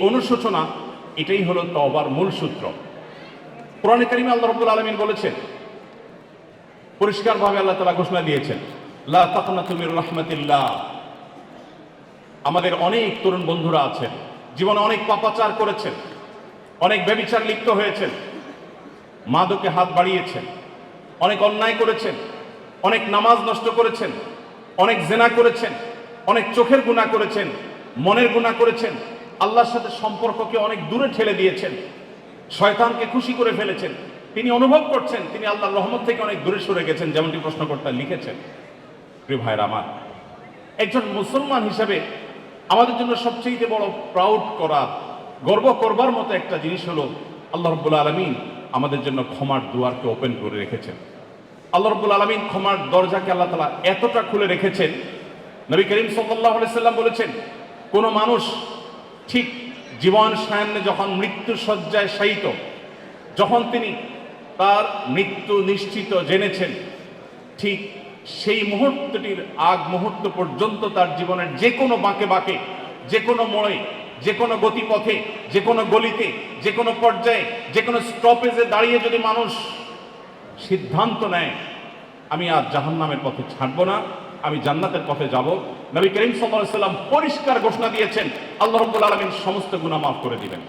অনুশোচনা, এটাই হলো তওবার মূল সূত্র। কোরআনে কারিমে আল্লাহ রাব্বুল আলামিন বলেছেন, পরিষ্কারভাবে আল্লাহ তাআলা ঘোষণা দিয়েছেন, লা তাকনাতু মির রাহমাতিল্লাহ। আমাদের অনেক তরুণ বন্ধুরা আছেন, জীবনে অনেক পাপাচার করেছেন, অনেক ব্যভিচার লিপ্ত হয়েছেন, মাদকে হাত বাড়িয়েছেন, অনেক অন্যায় করেছেন, অনেক নামাজ নষ্ট করেছেন, অনেক জেনা করেছেন, অনেক চোখের গুনাহ করেছেন, মনের গুনাহ করেছেন, আল্লাহর সাথে সম্পর্ককে অনেক দূরে ঠেলে দিয়েছেন, শয়তানকে খুশি করে ফেলেছেন। তিনি অনুভব করছেন তিনি আল্লাহর রহমত থেকে অনেক দূরে সরে গেছেন, যেমনটি প্রশ্নকর্তা লিখেছেন। প্রিয় ভাইরা আমার, একজন মুসলমান হিসেবে আমাদের জন্য সবচেয়ে বড় প্রাউড করার, গর্ব করবার মতো একটা জিনিস হলো আল্লাহ রাব্বুল আলামিন আমাদের জন্য ক্ষমার দুয়ারকে ওপেন করে রেখেছেন। আল্লাহ রাব্বুল আলামিন ক্ষমার দরজাকে আল্লাহ তাআলা এতটা খুলে রেখেছেন, নবী করিম সাল্লাল্লাহু আলাইহি সাল্লাম বলেছেন, কোন মানুষ ঠিক জীবন সায়ান্নে যখন মৃত্যু শয্যায় শায়িত, যখন তিনি তার মৃত্যু নিশ্চিত জেনেছেন, ঠিক সেই মুহূর্তটির আগ মুহূর্ত পর্যন্ত তার জীবনের যে কোনো বাঁকে বাঁকে, যে কোনো মোড়ে, যে কোনো গতিপথে, যে কোনো গলিতে, যে কোনো পর্যায়ে, যে কোনো স্টপেজে দাঁড়িয়ে যদি মানুষ সিদ্ধান্ত নেয় আমি আজ জাহান্নামের পথে ছাড়বো না, আমি জান্নাতের পথে যাব, নবী করিম সাল্লাল্লাহু আলাইহি ওয়াসাল্লাম পরিষ্কার ঘোষণা দিয়েছেন আল্লাহ রাব্বুল আলামিন সমস্ত গুনাহ মাফ করে দিবেন।